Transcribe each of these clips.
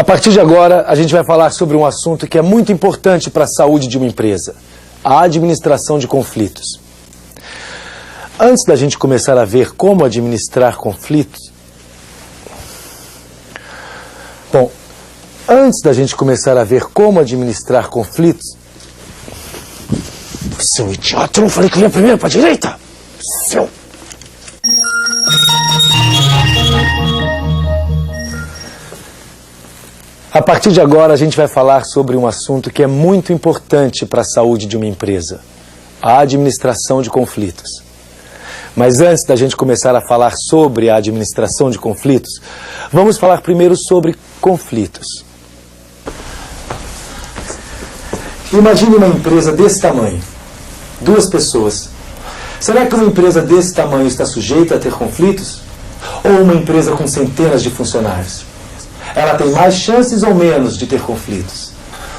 partir de agora, a gente vai falar sobre um assunto que é muito importante para a saúde de uma empresa: a administração de conflitos. Antes da gente começar a ver como administrar conflitos... Seu idiota, eu não falei que eu ia primeiro para a direita? Seu... A partir de agora, a gente vai falar sobre um assunto que é muito importante para a saúde de uma empresa: a administração de conflitos. Mas antes da gente começar a falar sobre a administração de conflitos, vamos falar primeiro sobre conflitos. Imagine uma empresa desse tamanho, 2 pessoas. Será que uma empresa desse tamanho está sujeita a ter conflitos? Ou uma empresa com centenas de funcionários? Ela tem mais chances ou menos de ter conflitos?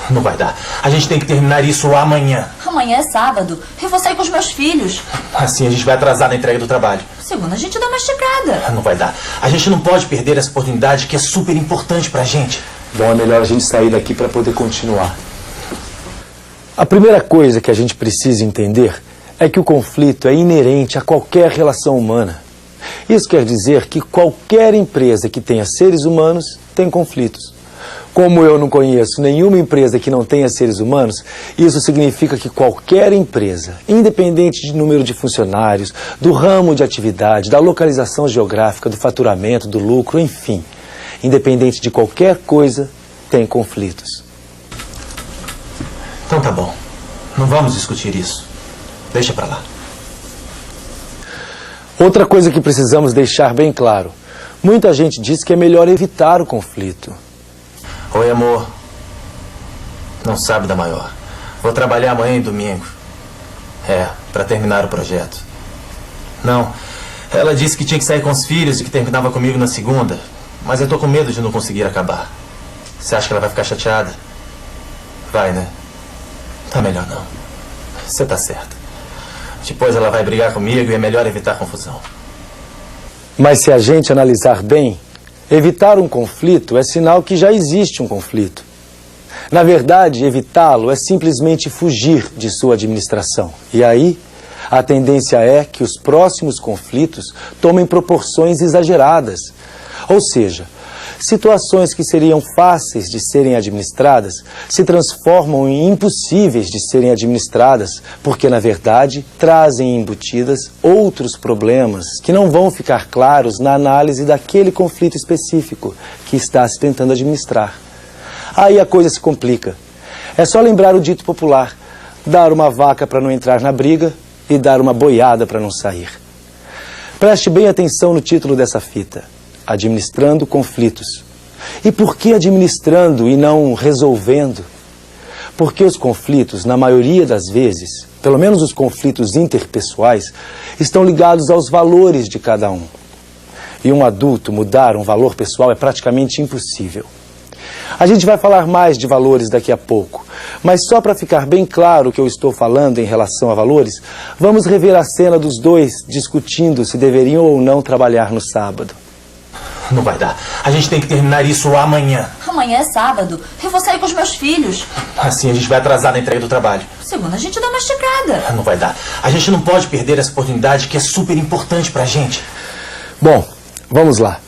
Não vai dar. A gente tem que terminar isso amanhã. Amanhã é sábado. Eu vou sair com os meus filhos. Assim a gente vai atrasar na entrega do trabalho. Segunda a gente dá uma esticada. Não vai dar. A gente não pode perder essa oportunidade que é super importante pra gente. Bom, é melhor a gente sair daqui para poder continuar. A primeira coisa que a gente precisa entender é que o conflito é inerente a qualquer relação humana. Isso quer dizer que qualquer empresa que tenha seres humanos tem conflitos. Como eu não conheço nenhuma empresa que não tenha seres humanos, isso significa que qualquer empresa, independente de número de funcionários, do ramo de atividade, da localização geográfica, do faturamento, do lucro, enfim, independente de qualquer coisa, tem conflitos. Então tá bom. Não vamos discutir isso. Deixa pra lá. Outra coisa que precisamos deixar bem claro: muita gente diz que é melhor evitar o conflito. Oi, amor. Não sabe da maior. Vou trabalhar amanhã e domingo. Pra terminar o projeto. Não, ela disse que tinha que sair com os filhos e que terminava comigo na segunda. Mas eu tô com medo de não conseguir acabar. Você acha que ela vai ficar chateada? Vai, né? Tá melhor não. Você tá certa. Depois ela vai brigar comigo e é melhor evitar confusão. Mas se a gente analisar bem, evitar um conflito é sinal que já existe um conflito. Na verdade, evitá-lo é simplesmente fugir de sua administração. E aí, a tendência é que os próximos conflitos tomem proporções exageradas. Ou seja, situações que seriam fáceis de serem administradas se transformam em impossíveis de serem administradas, porque, na verdade, trazem embutidas outros problemas que não vão ficar claros na análise daquele conflito específico que está se tentando administrar. Aí a coisa se complica. É só lembrar o dito popular: dar uma vaca para não entrar na briga e dar uma boiada para não sair. Preste bem atenção no título dessa fita: administrando conflitos. E por que administrando e não resolvendo? Porque os conflitos, na maioria das vezes, pelo menos os conflitos interpessoais, estão ligados aos valores de cada um. E um adulto mudar um valor pessoal é praticamente impossível. A gente vai falar mais de valores daqui a pouco, mas só para ficar bem claro o que eu estou falando em relação a valores, vamos rever a cena dos dois discutindo se deveriam ou não trabalhar no sábado. Não vai dar. A gente tem que terminar isso amanhã. Amanhã é sábado. Eu vou sair com os meus filhos. Assim a gente vai atrasar na entrega do trabalho. Segunda a gente dá uma esticada. Não vai dar. A gente não pode perder essa oportunidade que é super importante pra gente. Bom, vamos lá.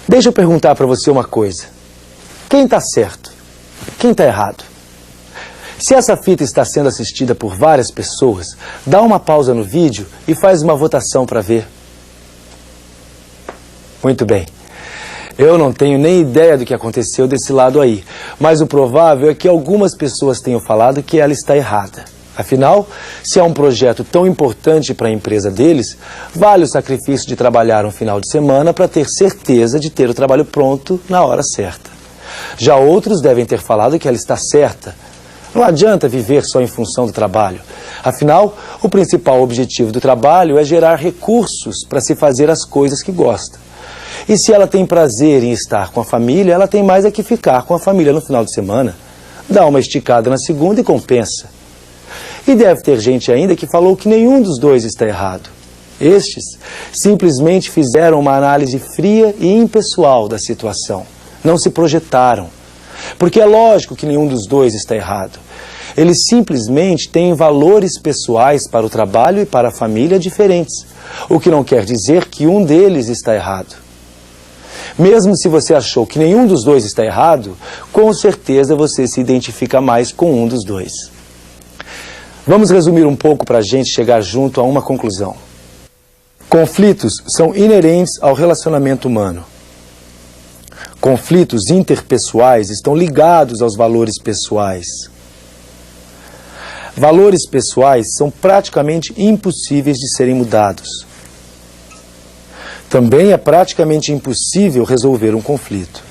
Deixa eu perguntar para você uma coisa. Quem está certo? Quem está errado? Se essa fita está sendo assistida por várias pessoas, dá uma pausa no vídeo e faz uma votação para ver. Muito bem. Eu não tenho nem ideia do que aconteceu desse lado aí, mas o provável é que algumas pessoas tenham falado que ela está errada. Afinal, se é um projeto tão importante para a empresa deles, vale o sacrifício de trabalhar um final de semana para ter certeza de ter o trabalho pronto na hora certa. Já outros devem ter falado que ela está certa. Não adianta viver só em função do trabalho. Afinal, o principal objetivo do trabalho é gerar recursos para se fazer as coisas que gosta. E se ela tem prazer em estar com a família, ela tem mais é que ficar com a família no final de semana. Dá uma esticada na segunda e compensa. E deve ter gente ainda que falou que nenhum dos dois está errado. Estes simplesmente fizeram uma análise fria e impessoal da situação. não se projetaram. Porque é lógico que nenhum dos dois está errado. Eles simplesmente têm valores pessoais para o trabalho e para a família diferentes, o que não quer dizer que um deles está errado. Mesmo se você achou que nenhum dos dois está errado, com certeza você se identifica mais com um dos dois. Vamos resumir um pouco para a gente chegar junto a uma conclusão. Conflitos são inerentes ao relacionamento humano. Conflitos interpessoais estão ligados aos valores pessoais. Valores pessoais são praticamente impossíveis de serem mudados. Também é praticamente impossível resolver um conflito.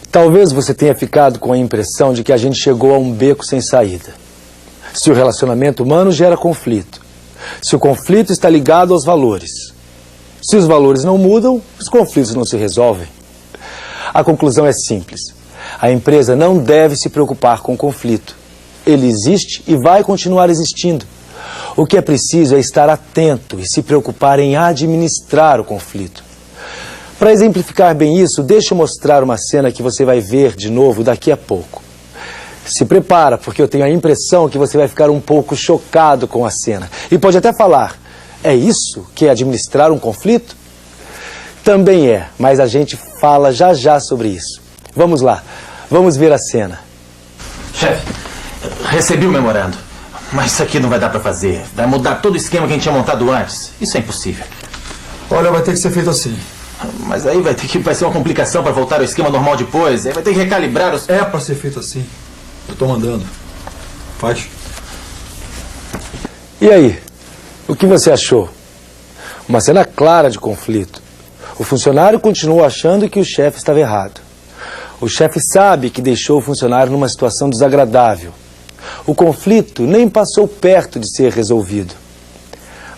Talvez você tenha ficado com a impressão de que a gente chegou a um beco sem saída. Se o relacionamento humano gera conflito, se o conflito está ligado aos valores, se os valores não mudam, os conflitos não se resolvem. A conclusão é simples. A empresa não deve se preocupar com o conflito. Ele existe e vai continuar existindo. O que é preciso é estar atento e se preocupar em administrar o conflito. Para exemplificar bem isso, deixa eu mostrar uma cena que você vai ver de novo daqui a pouco. Se prepara, porque eu tenho a impressão que você vai ficar um pouco chocado com a cena. E pode até falar, é isso que é administrar um conflito? Também é, mas a gente fala já já sobre isso. Vamos lá, vamos ver a cena. Chefe, recebi o memorando. Mas isso aqui não vai dar pra fazer. Vai mudar todo o esquema que a gente tinha montado antes. Isso é impossível. Olha, vai ter que ser feito assim. Mas aí vai ser uma complicação pra voltar ao esquema normal depois. Aí vai ter que recalibrar os... É pra ser feito assim. Eu tô mandando. Faz. E aí, o que você achou? Uma cena clara de conflito. O funcionário continuou achando que o chefe estava errado. O chefe sabe que deixou o funcionário numa situação desagradável. O conflito nem passou perto de ser resolvido.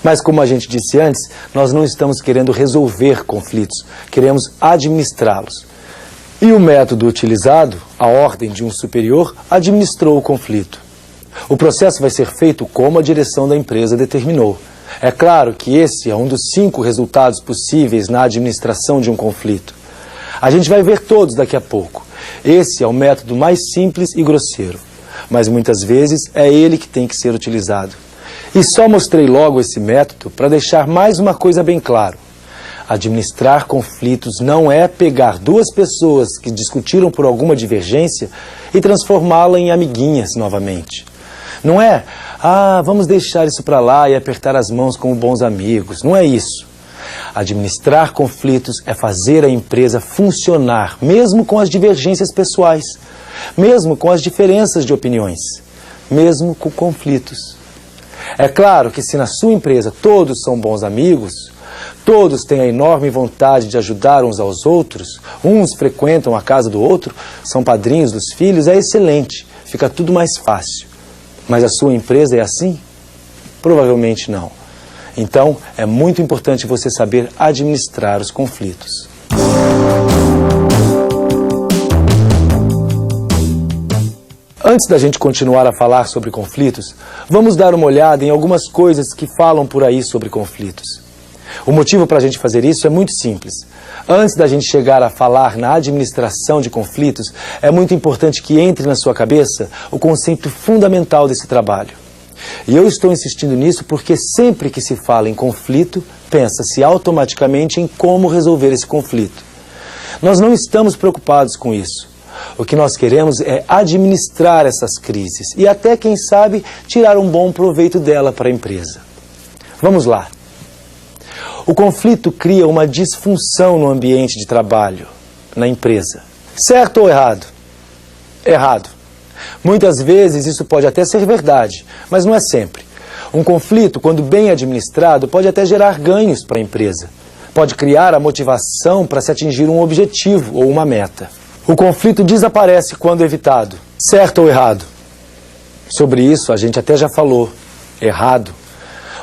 Mas como a gente disse antes, nós não estamos querendo resolver conflitos, queremos administrá-los. E o método utilizado, a ordem de um superior, administrou o conflito. O processo vai ser feito como a direção da empresa determinou. É claro que esse é um dos 5 resultados possíveis na administração de um conflito. A gente vai ver todos daqui a pouco. Esse é o método mais simples e grosseiro. Mas muitas vezes é ele que tem que ser utilizado. E só mostrei logo esse método para deixar mais uma coisa bem claro. Administrar conflitos não é pegar 2 pessoas que discutiram por alguma divergência e transformá-la em amiguinhas novamente. Não é, vamos deixar isso para lá e apertar as mãos como bons amigos. Não é isso. Administrar conflitos é fazer a empresa funcionar, mesmo com as divergências pessoais. Mesmo com as diferenças de opiniões, mesmo com conflitos. É claro que se na sua empresa todos são bons amigos, todos têm a enorme vontade de ajudar uns aos outros, uns frequentam a casa do outro, são padrinhos dos filhos, é excelente, fica tudo mais fácil. Mas a sua empresa é assim? Provavelmente não. Então, é muito importante você saber administrar os conflitos. Antes da gente continuar a falar sobre conflitos, vamos dar uma olhada em algumas coisas que falam por aí sobre conflitos. O motivo para a gente fazer isso é muito simples. Antes da gente chegar a falar na administração de conflitos, é muito importante que entre na sua cabeça o conceito fundamental desse trabalho. E eu estou insistindo nisso porque sempre que se fala em conflito, pensa-se automaticamente em como resolver esse conflito. Nós não estamos preocupados com isso. O que nós queremos é administrar essas crises e até, quem sabe, tirar um bom proveito dela para a empresa. Vamos lá. O conflito cria uma disfunção no ambiente de trabalho, na empresa. Certo ou errado? Errado. Muitas vezes isso pode até ser verdade, mas não é sempre. Um conflito, quando bem administrado, pode até gerar ganhos para a empresa. Pode criar a motivação para se atingir um objetivo ou uma meta. O conflito desaparece quando evitado. Certo ou errado? Sobre isso a gente até já falou. Errado.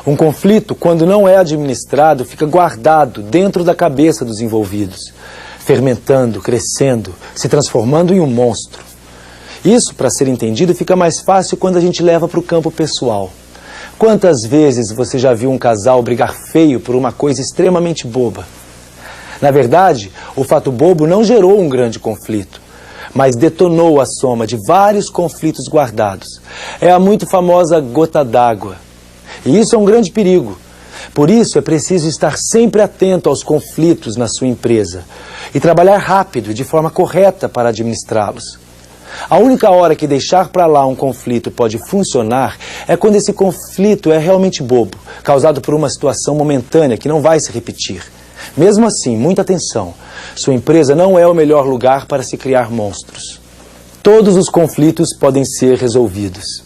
Um conflito, quando não é administrado, fica guardado dentro da cabeça dos envolvidos, fermentando, crescendo, se transformando em um monstro. Isso, para ser entendido, fica mais fácil quando a gente leva para o campo pessoal. Quantas vezes você já viu um casal brigar feio por uma coisa extremamente boba? Na verdade, o fato bobo não gerou um grande conflito, mas detonou a soma de vários conflitos guardados. É a muito famosa gota d'água. E isso é um grande perigo. Por isso é preciso estar sempre atento aos conflitos na sua empresa e trabalhar rápido e de forma correta para administrá-los. A única hora que deixar para lá um conflito pode funcionar é quando esse conflito é realmente bobo, causado por uma situação momentânea que não vai se repetir. Mesmo assim, muita atenção, sua empresa não é o melhor lugar para se criar monstros. Todos os conflitos podem ser resolvidos.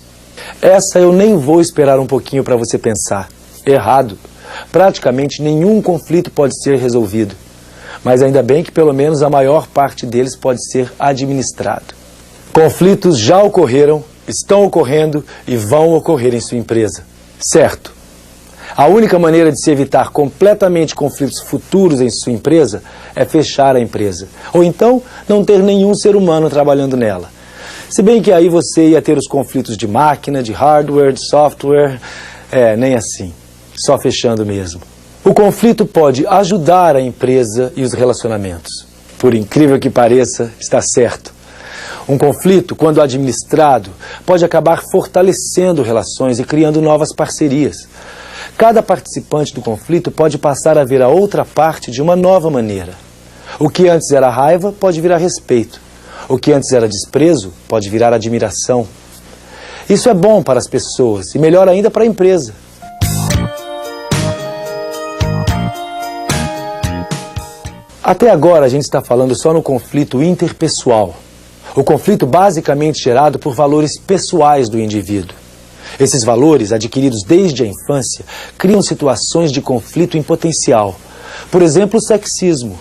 Essa eu nem vou esperar um pouquinho para você pensar. Errado. Praticamente nenhum conflito pode ser resolvido. Mas ainda bem que pelo menos a maior parte deles pode ser administrado. Conflitos já ocorreram, estão ocorrendo e vão ocorrer em sua empresa. Certo. A única maneira de se evitar completamente conflitos futuros em sua empresa é fechar a empresa. Ou então, não ter nenhum ser humano trabalhando nela. Se bem que aí você ia ter os conflitos de máquina, de hardware, de software. Nem assim. Só fechando mesmo. O conflito pode ajudar a empresa e os relacionamentos. Por incrível que pareça, está certo. Um conflito, quando administrado, pode acabar fortalecendo relações e criando novas parcerias. Cada participante do conflito pode passar a ver a outra parte de uma nova maneira. O que antes era raiva pode virar respeito. O que antes era desprezo pode virar admiração. Isso é bom para as pessoas e melhor ainda para a empresa. Até agora a gente está falando só no conflito interpessoal. O conflito basicamente gerado por valores pessoais do indivíduo. Esses valores, adquiridos desde a infância, criam situações de conflito em potencial. Por exemplo, o sexismo.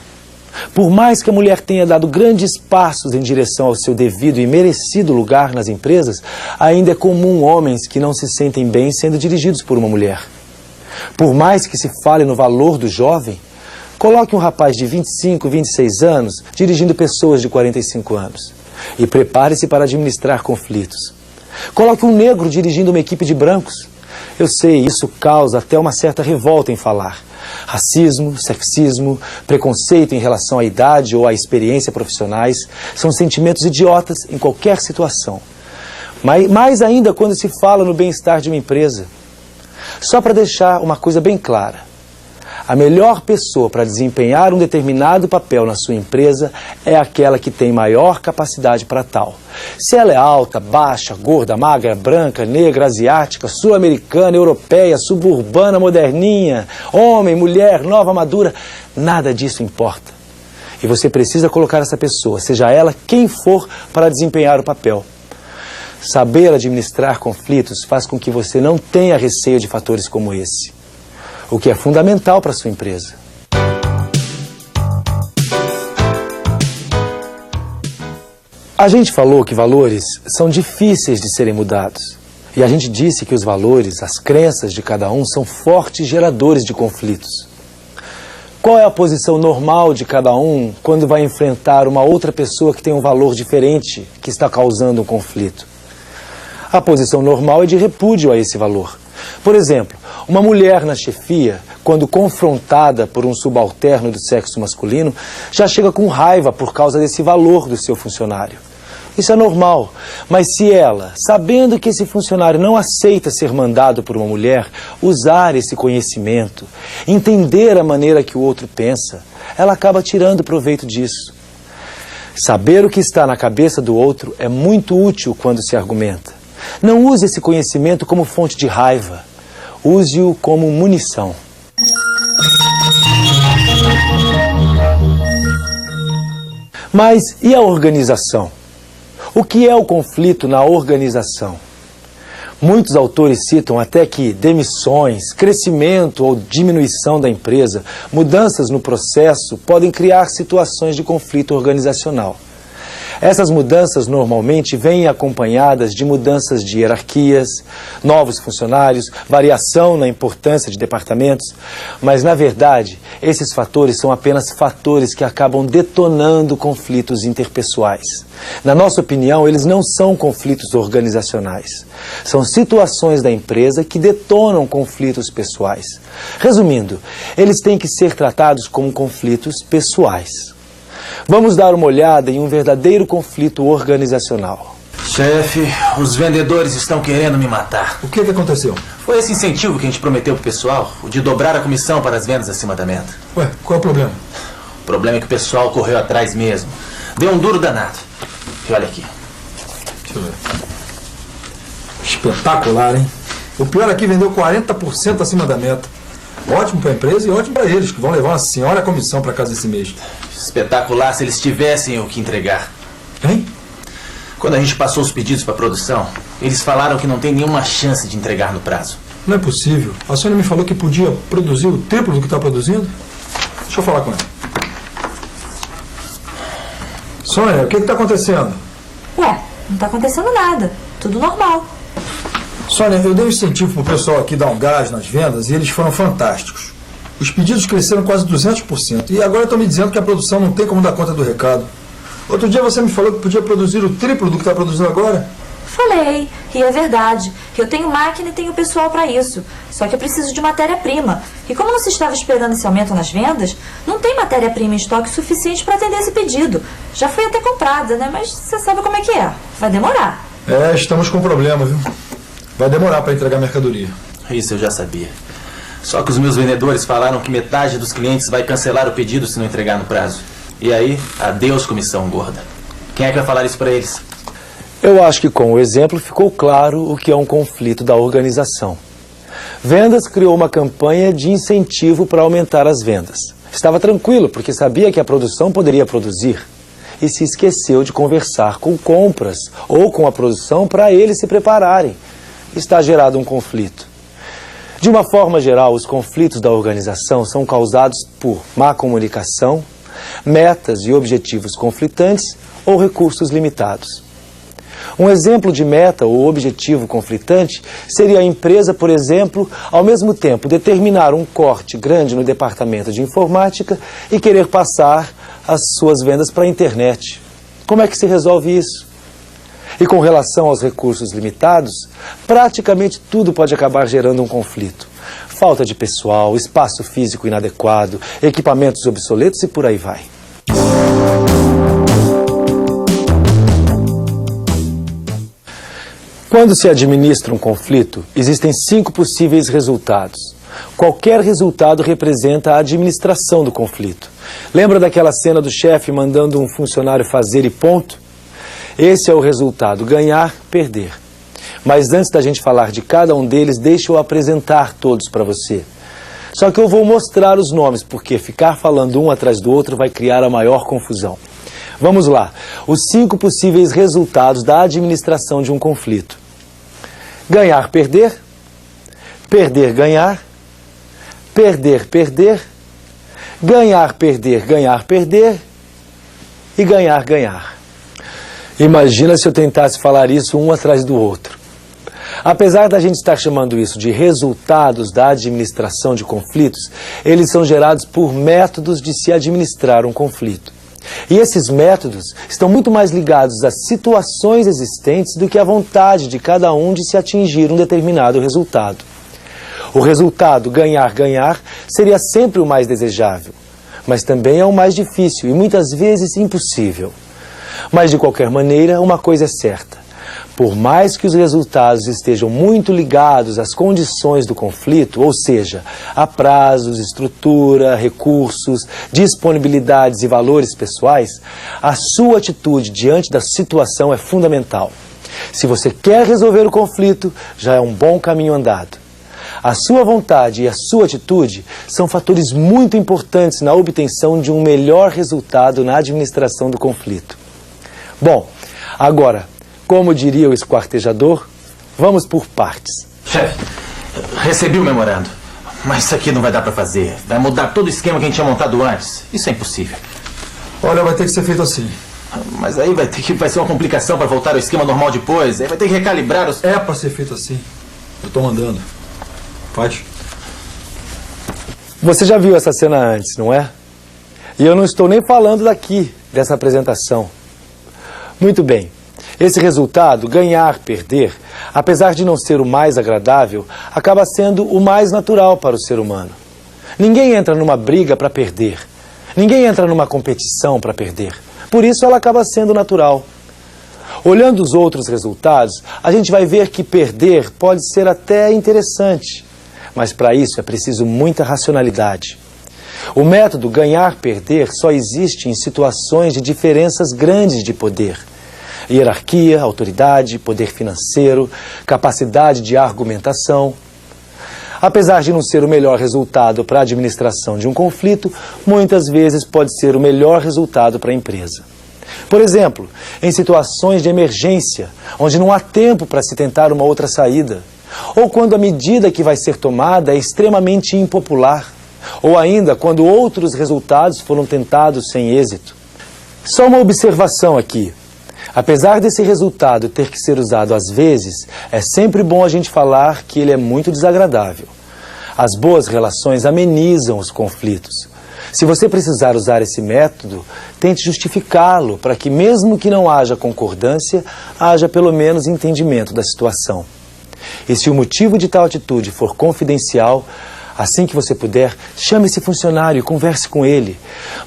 Por mais que a mulher tenha dado grandes passos em direção ao seu devido e merecido lugar nas empresas, ainda é comum homens que não se sentem bem sendo dirigidos por uma mulher. Por mais que se fale no valor do jovem, coloque um rapaz de 25, 26 anos dirigindo pessoas de 45 anos. E prepare-se para administrar conflitos. Coloque um negro dirigindo uma equipe de brancos. Eu sei, isso causa até uma certa revolta em falar. Racismo, sexismo, preconceito em relação à idade ou à experiência profissionais são sentimentos idiotas em qualquer situação. Mas mais ainda quando se fala no bem-estar de uma empresa. Só para deixar uma coisa bem clara. A melhor pessoa para desempenhar um determinado papel na sua empresa é aquela que tem maior capacidade para tal. Se ela é alta, baixa, gorda, magra, branca, negra, asiática, sul-americana, europeia, suburbana, moderninha, homem, mulher, nova, madura, nada disso importa. E você precisa colocar essa pessoa, seja ela quem for, para desempenhar o papel. Saber administrar conflitos faz com que você não tenha receio de fatores como esse. O que é fundamental para a sua empresa. A gente falou que valores são difíceis de serem mudados. E a gente disse que os valores, as crenças de cada um são fortes geradores de conflitos. Qual é a posição normal de cada um quando vai enfrentar uma outra pessoa que tem um valor diferente que está causando um conflito? A posição normal é de repúdio a esse valor. Por exemplo, uma mulher na chefia, quando confrontada por um subalterno do sexo masculino, já chega com raiva por causa desse valor do seu funcionário. Isso é normal, mas se ela, sabendo que esse funcionário não aceita ser mandado por uma mulher, usar esse conhecimento, entender a maneira que o outro pensa, ela acaba tirando proveito disso. Saber o que está na cabeça do outro é muito útil quando se argumenta. Não use esse conhecimento como fonte de raiva. Use-o como munição. Mas e a organização? O que é o conflito na organização? Muitos autores citam até que demissões, crescimento ou diminuição da empresa, mudanças no processo podem criar situações de conflito organizacional. Essas mudanças normalmente vêm acompanhadas de mudanças de hierarquias, novos funcionários, variação na importância de departamentos, mas na verdade esses fatores são apenas fatores que acabam detonando conflitos interpessoais. Na nossa opinião, eles não são conflitos organizacionais. São situações da empresa que detonam conflitos pessoais. Resumindo, eles têm que ser tratados como conflitos pessoais. Vamos dar uma olhada em um verdadeiro conflito organizacional. Chefe, os vendedores estão querendo me matar. O que aconteceu? Foi esse incentivo que a gente prometeu pro pessoal, o de dobrar a comissão para as vendas acima da meta. Ué, qual é o problema? O problema é que o pessoal correu atrás mesmo. Deu um duro danado. E olha aqui. Deixa eu ver. Espetacular, hein? O pior aqui vendeu 40% acima da meta. Ótimo para a empresa e ótimo para eles, que vão levar uma senhora comissão para casa esse mês. Espetacular se eles tivessem o que entregar. Hein? Quando a gente passou os pedidos para produção, eles falaram que não tem nenhuma chance de entregar no prazo. Não é possível. A Sônia me falou que podia produzir o triplo do que está produzindo. Deixa eu falar com ela. Sônia, o que está acontecendo? Ué, não tá acontecendo nada. Tudo normal. Sônia, eu dei um incentivo pro pessoal aqui dar um gás nas vendas e eles foram fantásticos. Os pedidos cresceram quase 200% e agora estão me dizendo que a produção não tem como dar conta do recado. Outro dia você me falou que podia produzir o triplo do que está produzindo agora. Falei, e é verdade. Eu tenho máquina e tenho pessoal para isso. Só que eu preciso de matéria-prima. E como não se estava esperando esse aumento nas vendas, não tem matéria-prima em estoque suficiente para atender esse pedido. Já foi até comprada, né? Mas você sabe como é que é. Vai demorar. É, estamos com problema, viu? Vai demorar para entregar a mercadoria. Isso eu já sabia. Só que os meus vendedores falaram que metade dos clientes vai cancelar o pedido se não entregar no prazo. E aí, adeus comissão gorda. Quem é que vai falar isso para eles? Eu acho que com o exemplo ficou claro o que é um conflito da organização. Vendas criou uma campanha de incentivo para aumentar as vendas. Estava tranquilo, porque sabia que a produção poderia produzir. E se esqueceu de conversar com compras ou com a produção para eles se prepararem. Está gerado um conflito. De uma forma geral, os conflitos da organização são causados por má comunicação, metas e objetivos conflitantes ou recursos limitados. Um exemplo de meta ou objetivo conflitante seria a empresa, por exemplo, ao mesmo tempo determinar um corte grande no departamento de informática e querer passar as suas vendas para a internet. Como é que se resolve isso? E com relação aos recursos limitados, praticamente tudo pode acabar gerando um conflito. Falta de pessoal, espaço físico inadequado, equipamentos obsoletos e por aí vai. Quando se administra um conflito, existem 5 possíveis resultados. Qualquer resultado representa a administração do conflito. Lembra daquela cena do chefe mandando um funcionário fazer e ponto? Esse é o resultado, ganhar, perder. Mas antes da gente falar de cada um deles, deixa eu apresentar todos para você. Só que eu vou mostrar os nomes, porque ficar falando um atrás do outro vai criar a maior confusão. Vamos lá, os 5 possíveis resultados da administração de um conflito. Ganhar, perder. Perder, ganhar. Perder, perder. Ganhar, perder, ganhar, perder. E ganhar, ganhar. Imagina se eu tentasse falar isso um atrás do outro. Apesar da gente estar chamando isso de resultados da administração de conflitos, eles são gerados por métodos de se administrar um conflito. E esses métodos estão muito mais ligados às situações existentes do que à vontade de cada um de se atingir um determinado resultado. O resultado ganhar-ganhar seria sempre o mais desejável, mas também é o mais difícil e muitas vezes impossível. Mas de qualquer maneira, uma coisa é certa. Por mais que os resultados estejam muito ligados às condições do conflito, ou seja, a prazos, estrutura, recursos, disponibilidades e valores pessoais, a sua atitude diante da situação é fundamental. Se você quer resolver o conflito, já é um bom caminho andado. A sua vontade e a sua atitude são fatores muito importantes na obtenção de um melhor resultado na administração do conflito. Bom, agora, como diria o esquartejador, vamos por partes. Chefe, recebi o memorando, mas isso aqui não vai dar para fazer. Vai mudar todo o esquema que a gente tinha montado antes. Isso é impossível. Olha, vai ter que ser feito assim. Mas aí vai ser uma complicação para voltar ao esquema normal depois. Aí vai ter que recalibrar os... É pra ser feito assim. Eu tô mandando. Faz. Você já viu essa cena antes, não é? E eu não estou nem falando daqui, dessa apresentação. Muito bem. Esse resultado, ganhar, perder, apesar de não ser o mais agradável, acaba sendo o mais natural para o ser humano. Ninguém entra numa briga para perder. Ninguém entra numa competição para perder. Por isso ela acaba sendo natural. Olhando os outros resultados, a gente vai ver que perder pode ser até interessante. Mas para isso é preciso muita racionalidade. O método ganhar-perder só existe em situações de diferenças grandes de poder. Hierarquia, autoridade, poder financeiro, capacidade de argumentação. Apesar de não ser o melhor resultado para a administração de um conflito, muitas vezes pode ser o melhor resultado para a empresa. Por exemplo, em situações de emergência, onde não há tempo para se tentar uma outra saída, ou quando a medida que vai ser tomada é extremamente impopular, ou ainda quando outros resultados foram tentados sem êxito. Só uma observação aqui. Apesar desse resultado ter que ser usado às vezes, é sempre bom a gente falar que ele é muito desagradável. As boas relações amenizam os conflitos. Se você precisar usar esse método, tente justificá-lo para que, mesmo que não haja concordância, haja pelo menos entendimento da situação. E se o motivo de tal atitude for confidencial, assim que você puder, chame esse funcionário e converse com ele.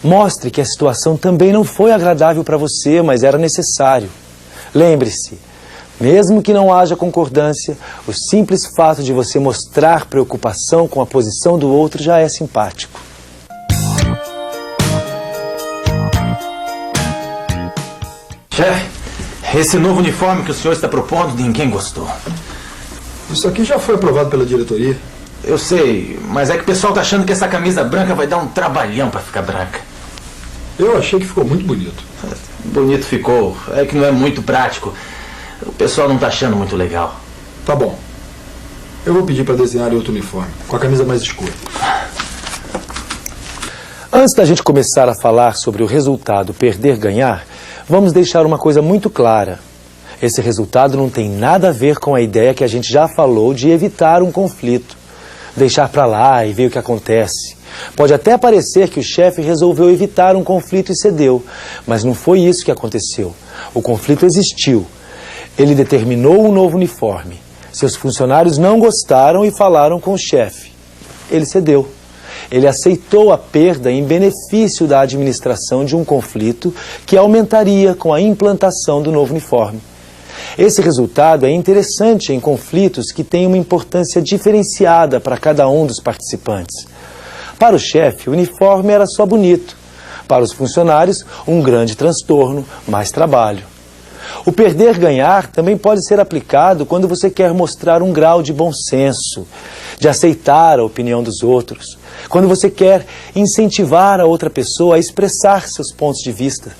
Mostre que a situação também não foi agradável para você, mas era necessário. Lembre-se, mesmo que não haja concordância, o simples fato de você mostrar preocupação com a posição do outro já é simpático. Chefe, esse novo uniforme que o senhor está propondo, ninguém gostou. Isso aqui já foi aprovado pela diretoria. Eu sei, mas é que o pessoal tá achando que essa camisa branca vai dar um trabalhão para ficar branca. Eu achei que ficou muito bonito. Bonito ficou, é que não é muito prático. O pessoal não tá achando muito legal. Tá bom. Eu vou pedir para desenhar outro uniforme, com a camisa mais escura. Antes da gente começar a falar sobre o resultado perder-ganhar, vamos deixar uma coisa muito clara. Esse resultado não tem nada a ver com a ideia que a gente já falou de evitar um conflito. Deixar para lá e ver o que acontece. Pode até parecer que o chefe resolveu evitar um conflito e cedeu, mas não foi isso que aconteceu. O conflito existiu. Ele determinou um novo uniforme. Seus funcionários não gostaram e falaram com o chefe. Ele cedeu. Ele aceitou a perda em benefício da administração de um conflito que aumentaria com a implantação do novo uniforme. Esse resultado é interessante em conflitos que têm uma importância diferenciada para cada um dos participantes. Para o chefe, o uniforme era só bonito. Para os funcionários, um grande transtorno, mais trabalho. O perder-ganhar também pode ser aplicado quando você quer mostrar um grau de bom senso, de aceitar a opinião dos outros, quando você quer incentivar a outra pessoa a expressar seus pontos de vista,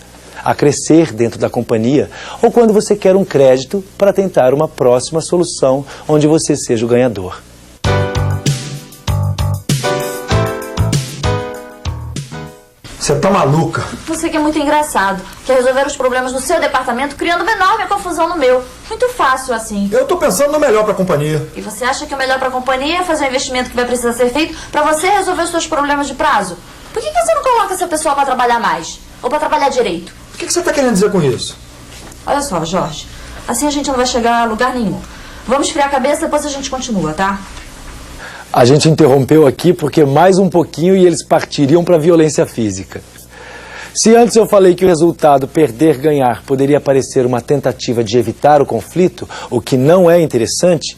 a crescer dentro da companhia, ou quando você quer um crédito para tentar uma próxima solução onde você seja o ganhador. Você tá maluca? Você que é muito engraçado. Quer resolver os problemas do seu departamento criando uma enorme confusão no meu. Muito fácil assim. Eu tô pensando no melhor pra companhia. E você acha que o melhor para a companhia é fazer um investimento que vai precisar ser feito para você resolver os seus problemas de prazo? Por que você não coloca essa pessoa para trabalhar mais? Ou para trabalhar direito? O que você tá querendo dizer com isso? Olha só, Jorge. Assim a gente não vai chegar a lugar nenhum. Vamos esfriar a cabeça, depois a gente continua, tá? A gente interrompeu aqui porque mais um pouquinho e eles partiriam para a violência física. Se antes eu falei que o resultado perder-ganhar poderia parecer uma tentativa de evitar o conflito, o que não é interessante,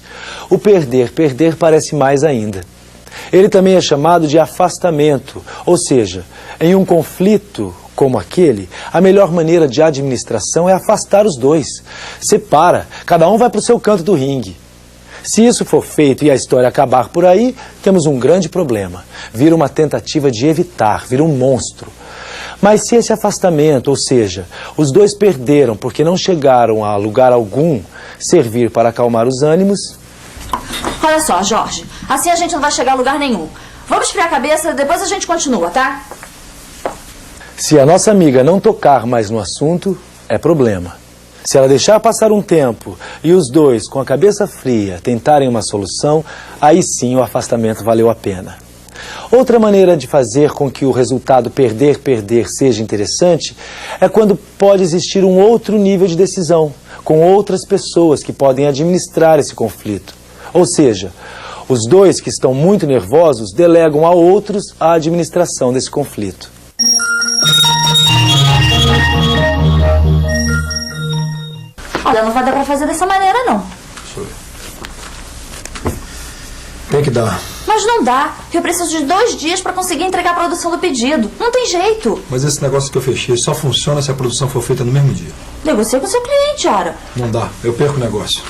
o perder-perder parece mais ainda. Ele também é chamado de afastamento, ou seja, em um conflito como aquele, a melhor maneira de administração é afastar os dois. Separa, cada um vai para o seu canto do ringue. Se isso for feito e a história acabar por aí, temos um grande problema. Vira uma tentativa de evitar, vira um monstro. Mas se esse afastamento, ou seja, os dois perderam porque não chegaram a lugar algum, servir para acalmar os ânimos... Olha só, Jorge. Assim a gente não vai chegar a lugar nenhum. Vamos esfriar a cabeça, depois a gente continua, tá? Se a nossa amiga não tocar mais no assunto, é problema. Se ela deixar passar um tempo e os dois, com a cabeça fria, tentarem uma solução, aí sim o afastamento valeu a pena. Outra maneira de fazer com que o resultado perder-perder seja interessante é quando pode existir um outro nível de decisão, com outras pessoas que podem administrar esse conflito. Ou seja, os dois que estão muito nervosos delegam a outros a administração desse conflito. Olha, não vai dar pra fazer dessa maneira, não. Tem que dar. Mas não dá. Eu preciso de 2 dias pra conseguir entregar a produção do pedido. Não tem jeito. Mas esse negócio que eu fechei só funciona se a produção for feita no mesmo dia. Negocia com seu cliente, Ara. Não dá, eu perco o negócio.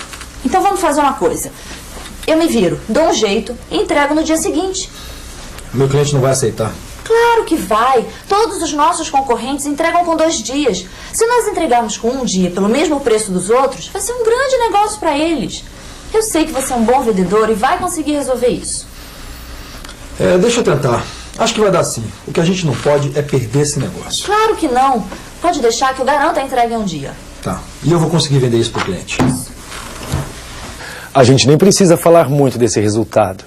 Então vamos fazer uma coisa. Eu me viro, dou um jeito e entrego no dia seguinte. Meu cliente não vai aceitar. Claro que vai. Todos os nossos concorrentes entregam com 2 dias. Se nós entregarmos com 1 dia pelo mesmo preço dos outros, vai ser um grande negócio para eles. Eu sei que você é um bom vendedor e vai conseguir resolver isso. Deixa eu tentar. Acho que vai dar sim. O que a gente não pode é perder esse negócio. Claro que não. Pode deixar que eu garanto a entrega em 1 dia. Tá. E eu vou conseguir vender isso pro cliente. A gente nem precisa falar muito desse resultado.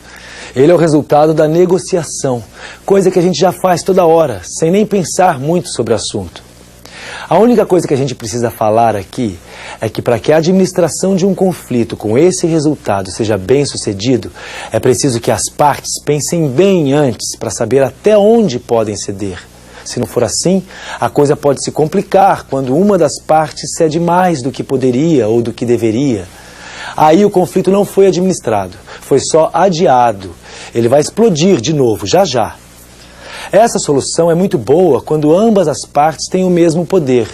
Ele é o resultado da negociação, coisa que a gente já faz toda hora, sem nem pensar muito sobre o assunto. A única coisa que a gente precisa falar aqui é que para que a administração de um conflito com esse resultado seja bem sucedido, é preciso que as partes pensem bem antes para saber até onde podem ceder. Se não for assim, a coisa pode se complicar quando uma das partes cede mais do que poderia ou do que deveria. Aí o conflito não foi administrado, foi só adiado. Ele vai explodir de novo, já já. Essa solução é muito boa quando ambas as partes têm o mesmo poder,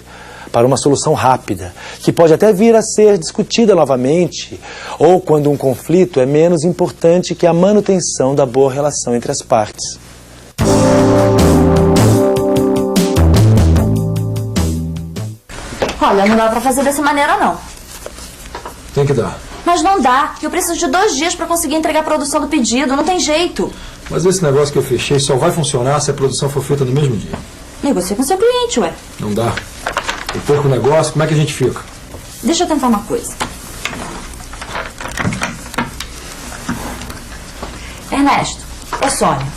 para uma solução rápida, que pode até vir a ser discutida novamente, ou quando um conflito é menos importante que a manutenção da boa relação entre as partes. Olha, não dá pra fazer dessa maneira, não. Tem que dar. Mas não dá. Eu preciso de 2 dias pra conseguir entregar a produção do pedido. Não tem jeito. Mas esse negócio que eu fechei só vai funcionar se a produção for feita no mesmo dia. Negocia com seu cliente, ué. Não dá. Eu perco o negócio, como é que a gente fica? Deixa eu tentar uma coisa. Ernesto, ô Sônia,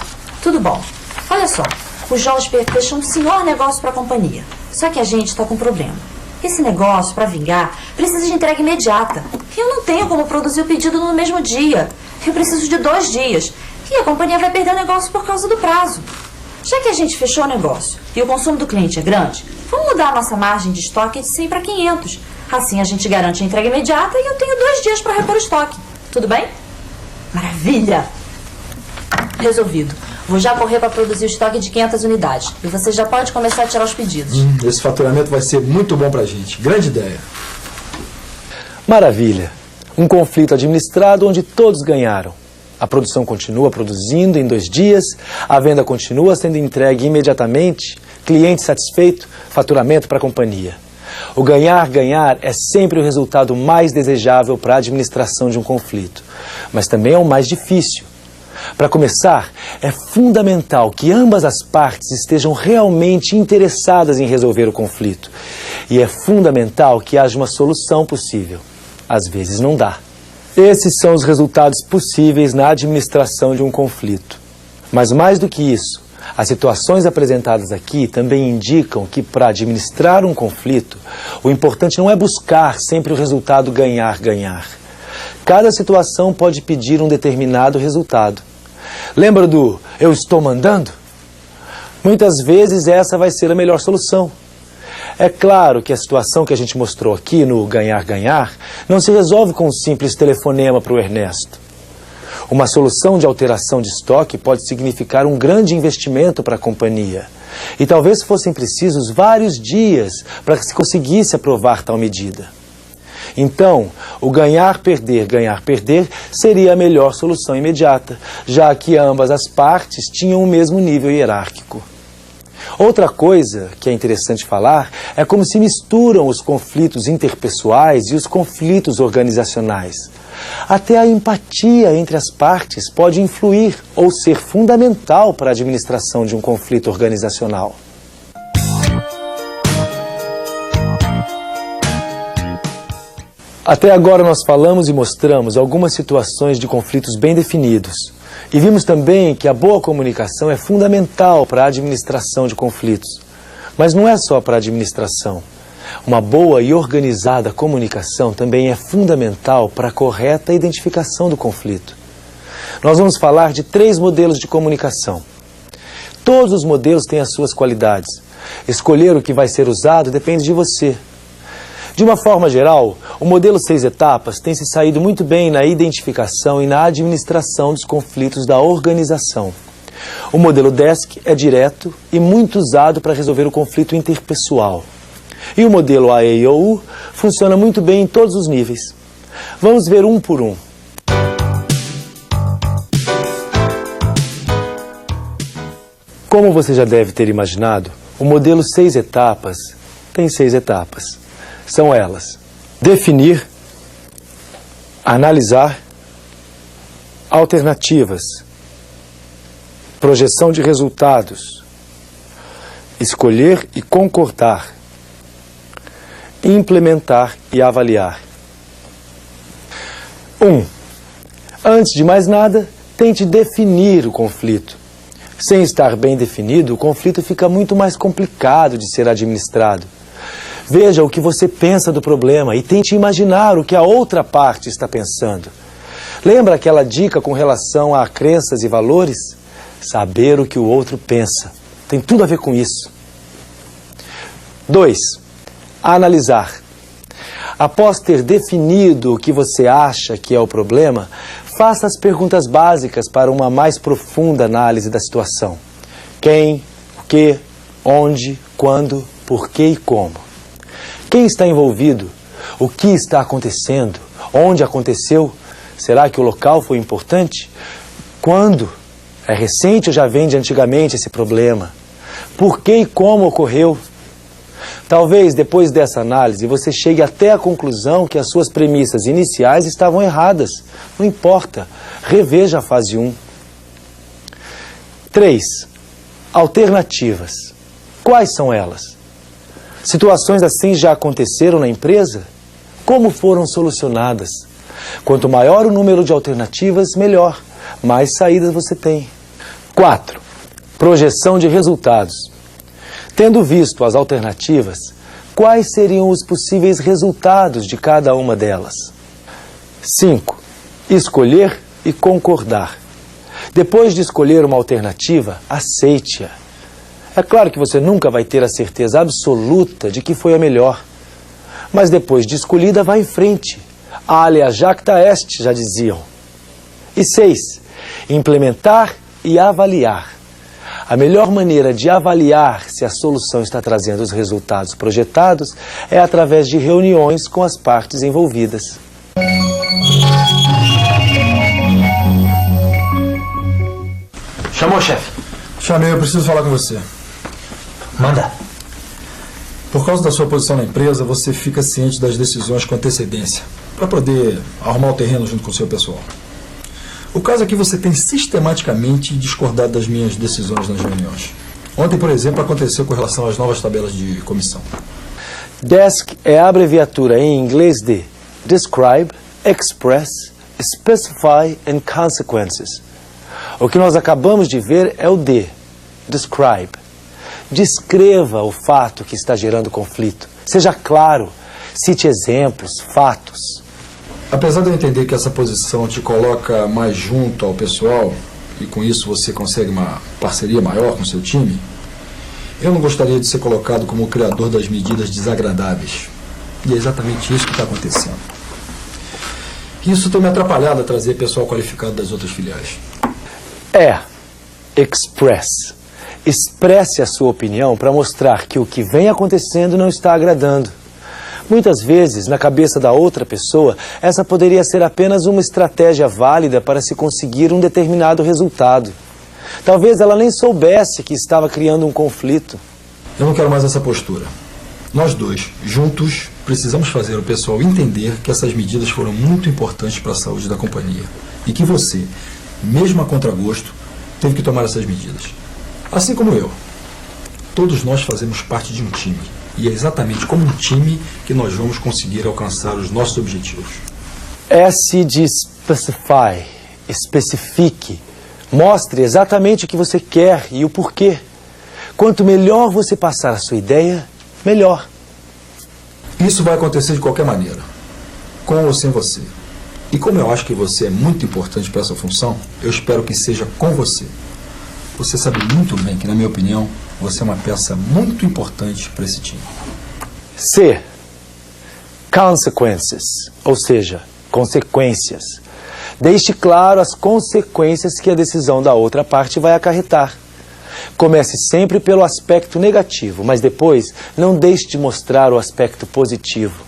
tudo bom? Olha só, o Jorge fechou um senhor negócio pra companhia. Só que a gente tá com problema. Esse negócio, para vingar, precisa de entrega imediata. E eu não tenho como produzir o pedido no mesmo dia. Eu preciso de 2 dias. E a companhia vai perder o negócio por causa do prazo. Já que a gente fechou o negócio e o consumo do cliente é grande, vamos mudar a nossa margem de estoque de 100 para 500. Assim a gente garante a entrega imediata e eu tenho 2 dias para repor o estoque. Tudo bem? Maravilha! Resolvido. Vou já correr para produzir o estoque de 500 unidades. E você já pode começar a tirar os pedidos. Esse faturamento vai ser muito bom pra gente. Grande ideia. Maravilha! Um conflito administrado onde todos ganharam. A produção continua produzindo em 2 dias, a venda continua sendo entregue imediatamente, cliente satisfeito, faturamento para a companhia. O ganhar-ganhar é sempre o resultado mais desejável para a administração de um conflito, mas também é o mais difícil. Para começar, é fundamental que ambas as partes estejam realmente interessadas em resolver o conflito. E é fundamental que haja uma solução possível. Às vezes não dá. Esses são os resultados possíveis na administração de um conflito. Mas mais do que isso, as situações apresentadas aqui também indicam que para administrar um conflito, o importante não é buscar sempre o resultado ganhar-ganhar. Cada situação pode pedir um determinado resultado. Lembra do eu estou mandando? Muitas vezes essa vai ser a melhor solução. É claro que a situação que a gente mostrou aqui no ganhar-ganhar não se resolve com um simples telefonema para o Ernesto. Uma solução de alteração de estoque pode significar um grande investimento para a companhia. E talvez fossem precisos vários dias para que se conseguisse aprovar tal medida. Então, o ganhar-perder seria a melhor solução imediata, já que ambas as partes tinham o mesmo nível hierárquico. Outra coisa que é interessante falar é como se misturam os conflitos interpessoais e os conflitos organizacionais. Até a empatia entre as partes pode influir ou ser fundamental para a administração de um conflito organizacional. Até agora nós falamos e mostramos algumas situações de conflitos bem definidos. E vimos também que a boa comunicação é fundamental para a administração de conflitos. Mas não é só para a administração. Uma boa e organizada comunicação também é fundamental para a correta identificação do conflito. Nós vamos falar de 3 modelos de comunicação. Todos os modelos têm as suas qualidades. Escolher o que vai ser usado depende de você. De uma forma geral, o modelo 6 etapas tem se saído muito bem na identificação e na administração dos conflitos da organização. O modelo DESC é direto e muito usado para resolver o conflito interpessoal. E o modelo AEIOU funciona muito bem em todos os níveis. Vamos ver um por um. Como você já deve ter imaginado, o modelo 6 etapas tem 6 etapas. São elas: definir, analisar, alternativas, projeção de resultados, escolher e concordar, implementar e avaliar. 1. Antes de mais nada, tente definir o conflito. Sem estar bem definido, o conflito fica muito mais complicado de ser administrado. Veja o que você pensa do problema e tente imaginar o que a outra parte está pensando. Lembra aquela dica com relação a crenças e valores? Saber o que o outro pensa. Tem tudo a ver com isso. 2. Analisar. Após ter definido o que você acha que é o problema, faça as perguntas básicas para uma mais profunda análise da situação. Quem, o que, onde, quando, por que e como. Quem está envolvido? O que está acontecendo? Onde aconteceu? Será que o local foi importante? Quando? É recente ou já vem de antigamente esse problema? Por que e como ocorreu? Talvez, depois dessa análise, você chegue até a conclusão que as suas premissas iniciais estavam erradas. Não importa. Reveja a fase 1. 3. Alternativas. Quais são elas? Situações assim já aconteceram na empresa? Como foram solucionadas? Quanto maior o número de alternativas, melhor. Mais saídas você tem. 4. Projeção de resultados. Tendo visto as alternativas, quais seriam os possíveis resultados de cada uma delas? 5. Escolher e concordar. Depois de escolher uma alternativa, aceite-a. É claro que você nunca vai ter a certeza absoluta de que foi a melhor. Mas depois de escolhida, vá em frente. Alea jacta est, já diziam. E 6. Implementar e avaliar. A melhor maneira de avaliar se a solução está trazendo os resultados projetados é através de reuniões com as partes envolvidas. Chamou, chefe? Chamei, eu preciso falar com você. Manda. Por causa da sua posição na empresa, você fica ciente das decisões com antecedência, para poder arrumar o terreno junto com o seu pessoal. O caso é que você tem sistematicamente discordado das minhas decisões nas reuniões. Ontem, por exemplo, aconteceu com relação às novas tabelas de comissão. DESC é a abreviatura em inglês de Describe, Express, Specify and Consequences. O que nós acabamos de ver é o D, Describe. Descreva o fato que está gerando conflito. Seja claro, cite exemplos, fatos. Apesar de eu entender que essa posição te coloca mais junto ao pessoal, e com isso você consegue uma parceria maior com o seu time, eu não gostaria de ser colocado como o criador das medidas desagradáveis. E é exatamente isso que está acontecendo. Isso tem me atrapalhado a trazer pessoal qualificado das outras filiais. Express. Expresse a sua opinião para mostrar que o que vem acontecendo não está agradando. Muitas vezes, na cabeça da outra pessoa, essa poderia ser apenas uma estratégia válida para se conseguir um determinado resultado. Talvez ela nem soubesse que estava criando um conflito. Eu não quero mais essa postura. Nós dois, juntos, precisamos fazer o pessoal entender que essas medidas foram muito importantes para a saúde da companhia. E que você, mesmo a contragosto, teve que tomar essas medidas. Assim como eu. Todos nós fazemos parte de um time. E é exatamente como um time que nós vamos conseguir alcançar os nossos objetivos. S de specify, especifique. Mostre exatamente o que você quer e o porquê. Quanto melhor você passar a sua ideia, melhor. Isso vai acontecer de qualquer maneira, com ou sem você. E como eu acho que você é muito importante para essa função, eu espero que seja com você. Você sabe muito bem que, na minha opinião, você é uma peça muito importante para esse time. C. Consequences, ou seja, consequências. Deixe claro as consequências que a decisão da outra parte vai acarretar. Comece sempre pelo aspecto negativo, mas depois não deixe de mostrar o aspecto positivo.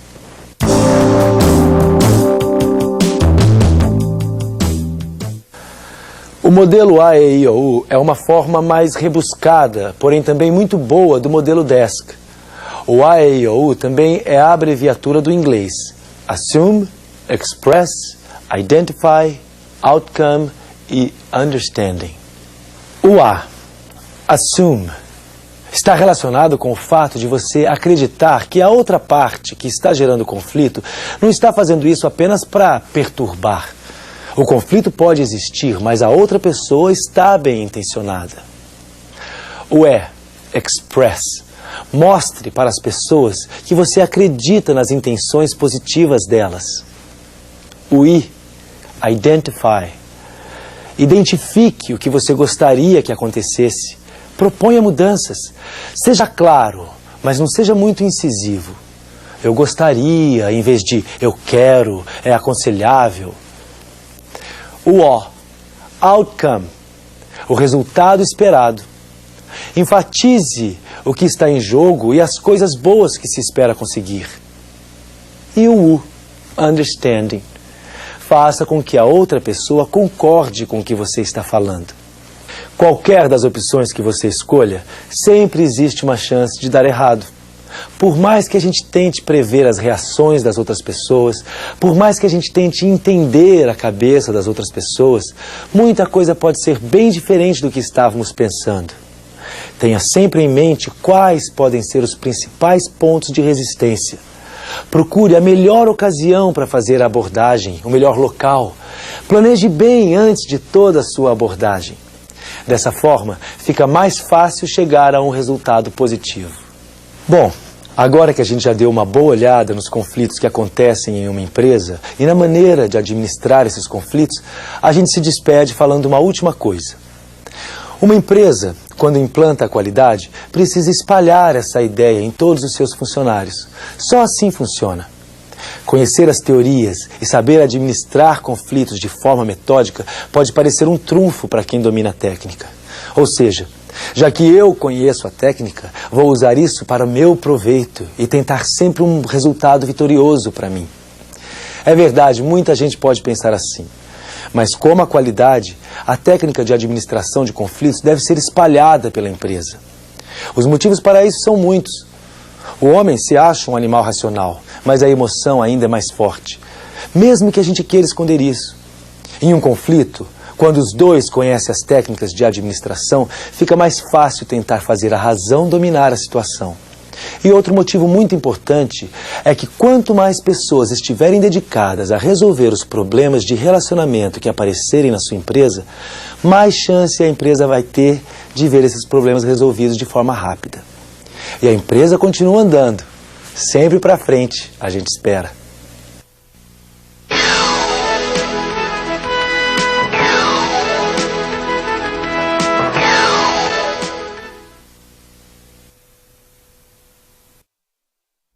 O modelo AEIOU é uma forma mais rebuscada, porém também muito boa, do modelo DESC. O AEIOU também é a abreviatura do inglês: Assume, Express, Identify, Outcome e Understanding. O A, Assume, está relacionado com o fato de você acreditar que a outra parte que está gerando conflito não está fazendo isso apenas para perturbar. O conflito pode existir, mas a outra pessoa está bem intencionada. O E, Express, mostre para as pessoas que você acredita nas intenções positivas delas. O I, Identify, identifique o que você gostaria que acontecesse. Proponha mudanças. Seja claro, mas não seja muito incisivo. Eu gostaria, em vez de eu quero, é aconselhável. O O, Outcome, o resultado esperado. Enfatize o que está em jogo e as coisas boas que se espera conseguir. E o U, Understanding, faça com que a outra pessoa concorde com o que você está falando. Qualquer das opções que você escolha, sempre existe uma chance de dar errado. Por mais que a gente tente prever as reações das outras pessoas, por mais que a gente tente entender a cabeça das outras pessoas, muita coisa pode ser bem diferente do que estávamos pensando. Tenha sempre em mente quais podem ser os principais pontos de resistência. Procure a melhor ocasião para fazer a abordagem, o melhor local. Planeje bem antes de toda a sua abordagem. Dessa forma, fica mais fácil chegar a um resultado positivo. Bom, agora que a gente já deu uma boa olhada nos conflitos que acontecem em uma empresa e na maneira de administrar esses conflitos, a gente se despede falando uma última coisa. Uma empresa, quando implanta a qualidade, precisa espalhar essa ideia em todos os seus funcionários. Só assim funciona. Conhecer as teorias e saber administrar conflitos de forma metódica pode parecer um trunfo para quem domina a técnica. Ou seja, já que eu conheço a técnica, vou usar isso para o meu proveito e tentar sempre um resultado vitorioso para mim. É verdade, muita gente pode pensar assim. Mas como a qualidade, a técnica de administração de conflitos deve ser espalhada pela empresa. Os motivos para isso são muitos. O homem se acha um animal racional, mas a emoção ainda é mais forte. Mesmo que a gente queira esconder isso. Em um conflito, quando os dois conhecem as técnicas de administração, fica mais fácil tentar fazer a razão dominar a situação. E outro motivo muito importante é que quanto mais pessoas estiverem dedicadas a resolver os problemas de relacionamento que aparecerem na sua empresa, mais chance a empresa vai ter de ver esses problemas resolvidos de forma rápida. E a empresa continua andando. Sempre para frente, a gente espera.